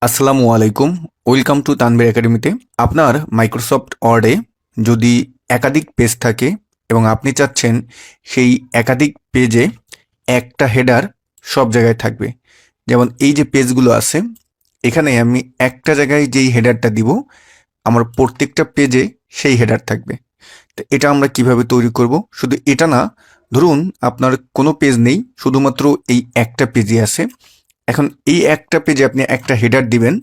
আসসালামু আলাইকুম। Welcome to Tanvir একাডেমিতে। আপনার মাইক্রোসফট ওয়ার্ডে যদি একাধিক পেজ থাকে এবং আপনি চাচ্ছেন সেই একাধিক পেজে একটা হেডার সব জায়গায় থাকবে। যেমন এই যে পেজগুলো আছে, এখানে আমি একটা জায়গায় যেই হেডারটা দিব, আমার প্রত্যেকটা পেজে সেই হেডার থাকবে। তো এটা আমরা কিভাবে তৈরি করব? শুধু এটা না, ধরুন আপনার কোনো পেজ নেই, শুধুমাত্র এই একটা পেজই আছে। এখন এই একটা পেজে আপনি একটা হেডার দিবেন,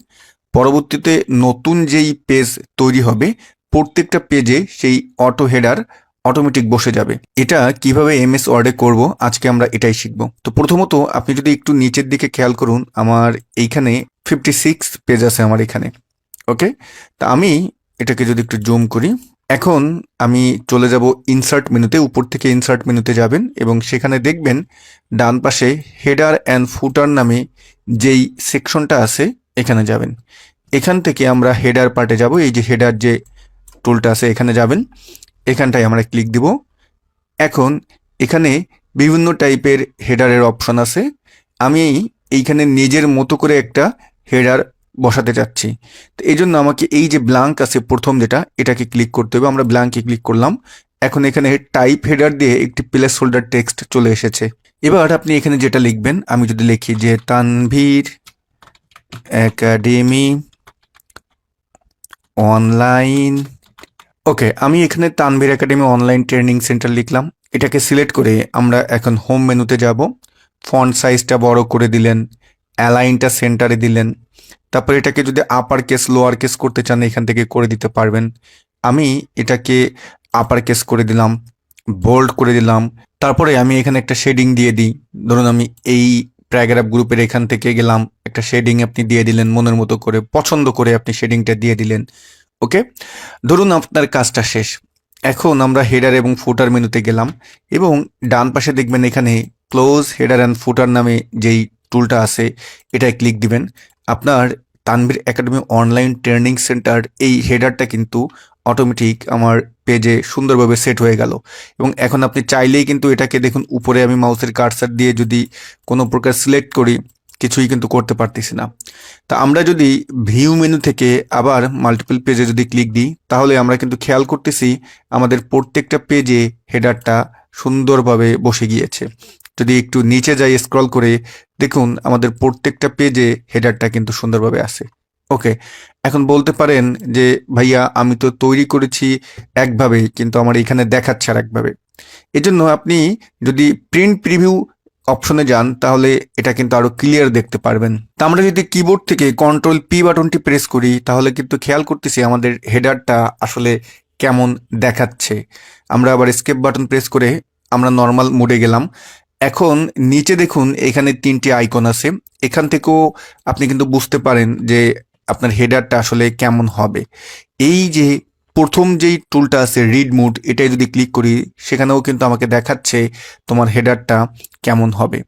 পরবর্তীতে নতুন যেই পেজ তৈরি হবে প্রত্যেকটা পেজে সেই অটো হেডার অটোমেটিক বসে যাবে। এটা কিভাবে এমএস ওয়ার্ডে করব, আজকে আমরা এটাই শিখব। তো প্রথমত আপনি যদি একটু নিচের দিকে খেয়াল করুন, আমার এইখানে 56 পেজ আছে আমার এখানে। ওকে, তা আমি এটাকে যদি একটু জুম করি, এখন আমি চলে যাব ইনসার্ট মেনুতে। উপর থেকে ইনসার্ট মেনুতে যাবেন এবং সেখানে দেখবেন ডান পাশে হেডার অ্যান্ড ফুটার নামে যেই সেকশনটা আছে এখানে যাবেন। এখান থেকে আমরা হেডার পার্টে যাব। এই যে হেডার যে টুলটা আছে এখানে যাবেন, এখানটায় আমরা ক্লিক দিব। এখন এখানে বিভিন্ন টাইপের হেডারের অপশন আছে। আমি এইখানে নিজের মতো করে একটা হেডার বসাতে চাচ্ছি। তো এই জন্য আমাকে এই যে ব্ল্যাঙ্ক আছে প্রথম যেটা, এটাকে ক্লিক করতে হবে। আমরা ব্ল্যাঙ্কে ক্লিক করলাম। এখন এখানে টাইপ হেডার দিয়ে একটি প্লেস হোল্ডার টেক্সট চলে এসেছে। এবার আপনি এখানে যেটা লিখবেন, আমি যদি লিখি যে তানভীর একাডেমি অনলাইন। ওকে, আমি এখানে Tanvir academy online training centre লিখলাম। এটাকে সিলেক্ট করে আমরা এখন হোম মেনুতে যাব। ফন্ট সাইজটা বড় করে দিলেন, অ্যালাইনটা সেন্টারে দিলেন। তারপর এটাকে যদি আপার কেস লোয়ার কেস করতে চান এখান থেকে করে দিতে পারবেন। আমি এটাকে আপার কেস করে দিলাম, বোল্ড করে দিলাম। তারপরে আমি এখানে একটা শেডিং দিয়ে দিই। ধরুন আমি এই প্যারাগ্রাফ গ্রুপের এখান থেকে গেলাম, একটা শেডিং আপনি দিয়ে দিলেন মনের মতো করে, পছন্দ করে আপনি শেডিংটা দিয়ে দিলেন। ওকে, ধরুন আপনার কাজটা শেষ। এখন আমরা হেডার এবং ফুটার মেনুতে গেলাম এবং ডান পাশে দেখবেন এখানে ক্লোজ হেডার অ্যান্ড ফুটার নামে যেই টুলটা আছে এটায় ক্লিক দিবেন। আপনার Tanvir academy online training centre এই হেডারটা কিন্তু অটোমেটিক আমার পেজে সুন্দরভাবে সেট হয়ে গেল। এবং এখন আপনি চাইলেই কিন্তু এটাকে দেখুন, উপরে আমি মাউসের কার্সার দিয়ে যদি কোনো প্রকার সিলেক্ট করি কিছুই কিন্তু করতে পারতেছি না। তা আমরা যদি ভিউ মেনু থেকে আবার মাল্টিপল পেজে যদি ক্লিক দিই, তাহলে আমরা কিন্তু খেয়াল করতেছি আমাদের প্রত্যেকটা পেজে হেডারটা সুন্দরভাবে বসে গিয়েছে। যদি একটু নিচে যাই স্ক্রল করে, দেখুন আমাদের প্রত্যেকটা পেজে হেডারটা কিন্তু সুন্দরভাবে আছে। ওকে, এখন বলতে পারেন যে ভাইয়া আমি তো তৈরি করেছি একভাবে, কিন্তু আমার এখানে দেখাচ্ছে আর একভাবে। এজন্য আপনি যদি প্রিন্ট প্রিভিউ অপশনে যান তাহলে এটা কিন্তু আরো ক্লিয়ার দেখতে পারবেন। তা আমরা যদি কিবোর্ড থেকে কন্ট্রোল পি বাটনটি প্রেস করি তাহলে কিন্তু খেয়াল করতেছি আমাদের হেডারটা আসলে কেমন দেখাচ্ছে। আমরা আবার এস্কেপ বাটন প্রেস করে আমরা নর্মাল মোডে গেলাম। এখন নিচে দেখুন এখানে 3টি আইকন আছে। এখান থেকেও আপনি কিন্তু বুঝতে পারেন যে আপনার হেডারটা আসলে কেমন হবে। এই যে প্রথম যেই টুলটা আছে রিড মোড, এটাই যদি ক্লিক করি সেখানেও কিন্তু আমাকে দেখাচ্ছে তোমার হেডারটা কেমন হবে।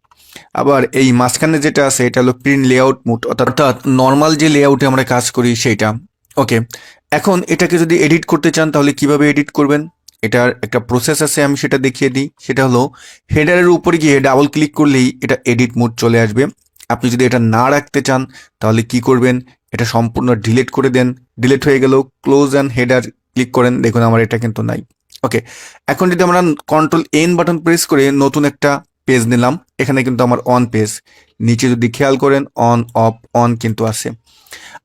আবার এই মাঝখানে যেটা আছে এটা হলো প্রিন্ট লেআউট মোড, অর্থাৎ নর্মাল যে লেআউটে আমরা কাজ করি সেইটা। ওকে, এখন এটাকে যদি এডিট করতে চান তাহলে কিভাবে এডিট করবেন, এটার একটা প্রসেস আছে, আমি সেটা দেখিয়ে দিই। সেটা হলো হেডারের উপরে গিয়ে ডাবল ক্লিক করলেই এটা এডিট মোড চলে আসবে। আপনি যদি এটা না রাখতে চান তাহলে কি করবেন, এটা সম্পূর্ণ ডিলিট করে দেন। ডিলিট হয়ে গেল, ক্লোজ অ্যান্ড হেডার ক্লিক করেন, দেখুন আমার এটা কিন্তু নাই। ওকে, এখন যদি আমরা কন্ট্রোল এন বাটন প্রেস করে নতুন একটা পেজ নিলাম, এখানে কিন্তু আমার অন পেজ, নিচে যদি খেয়াল করেন অন অফ অন কিন্তু আছে।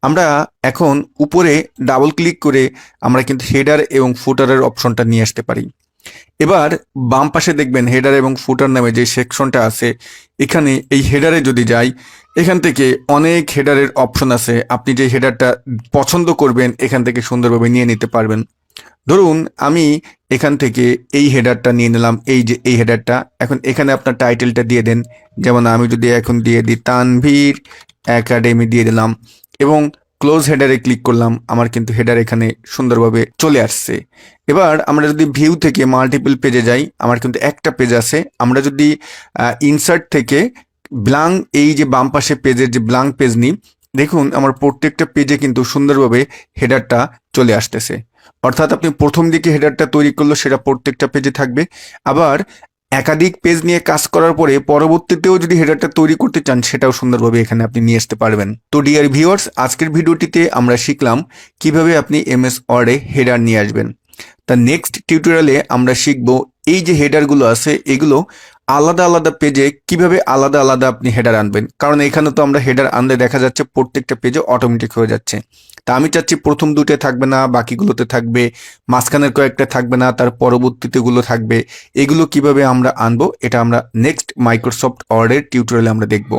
আমরা এখন উপরে ডাবল ক্লিক করে আমরা কিন্তু হেডার এবং ফুটারের অপশনটা নিয়ে আসতে পারি। এবার বাম পাশে দেখবেন হেডার এবং ফুটার নামে যে সেকশনটা আছে, এখানে এই হেডারে যদি যাই, এখান থেকে অনেক হেডারের অপশন আছে। আপনি যে হেডারটা পছন্দ করবেন এখান থেকে সুন্দরভাবে নিয়ে নিতে পারবেন। ধরুন আমি এখান থেকে এই হেডারটা নিয়ে নিলাম, এই যে এই হেডারটা। এখন এখানে আপনার টাইটেলটা দিয়ে দেন। যেমন আমি যদি এখন দিয়ে দিই তানভীর একাডেমি দিয়ে দিলাম এবং ক্লোজ হেডারে ক্লিক করলাম, আমার কিন্তু হেডার এখানে সুন্দরভাবে চলে আসছে। এবার আমরা যদি ভিউ থেকে মাল্টিপল পেজে যাই, আমার কিন্তু একটা পেজ আছে। আমরা যদি ইনসার্ট থেকে ব্ল্যাঙ্ক, এই যে বাম পাশে পেজের যে ব্ল্যাঙ্ক পেজ নিই, দেখুন আমার প্রত্যেকটা পেজে কিন্তু সুন্দরভাবে হেডারটা চলে আসতেছে। অর্থাৎ আপনি প্রথম দিকে হেডারটা তৈরি করলো সেটা প্রত্যেকটা পেজে থাকবে। আবার একাধিক পেজ নিয়ে কাজ করার পরে পরবর্তীতেও যদি হেডারটা তৈরি করতে চান সেটাও সুন্দরভাবে এখানে আপনি নিয়ে আসতে পারবেন। তো ডিয়ার ভিউয়ার্স, আজকের ভিডিওটিতে আমরা শিখলাম কিভাবে আপনি এমএস ওয়ার্ডে হেডার নিয়ে আসবেন। তা নেক্সট টিউটোরিয়ালে আমরা শিখব এই যে হেডারগুলো আছে এগুলো আলাদা আলাদা পেজে কিভাবে আলাদা আলাদা আপনি হেডার আনবেন, কারণ এখানে তো আমরা হেডার আনলে দেখা যাচ্ছে প্রত্যেকটা পেজে অটোমেটিক হয়ে যাচ্ছে। তা আমি চাচ্ছি প্রথম দুটো থাকবে না, বাকিগুলোতে থাকবে, মাঝখানের কয়েকটা থাকবে না, তার পরবর্তীতেগুলো থাকবে। এগুলো কিভাবে আমরা আনবো এটা আমরা নেক্সট মাইক্রোসফট ওয়ার্ডের টিউটোরিয়ালে আমরা দেখব।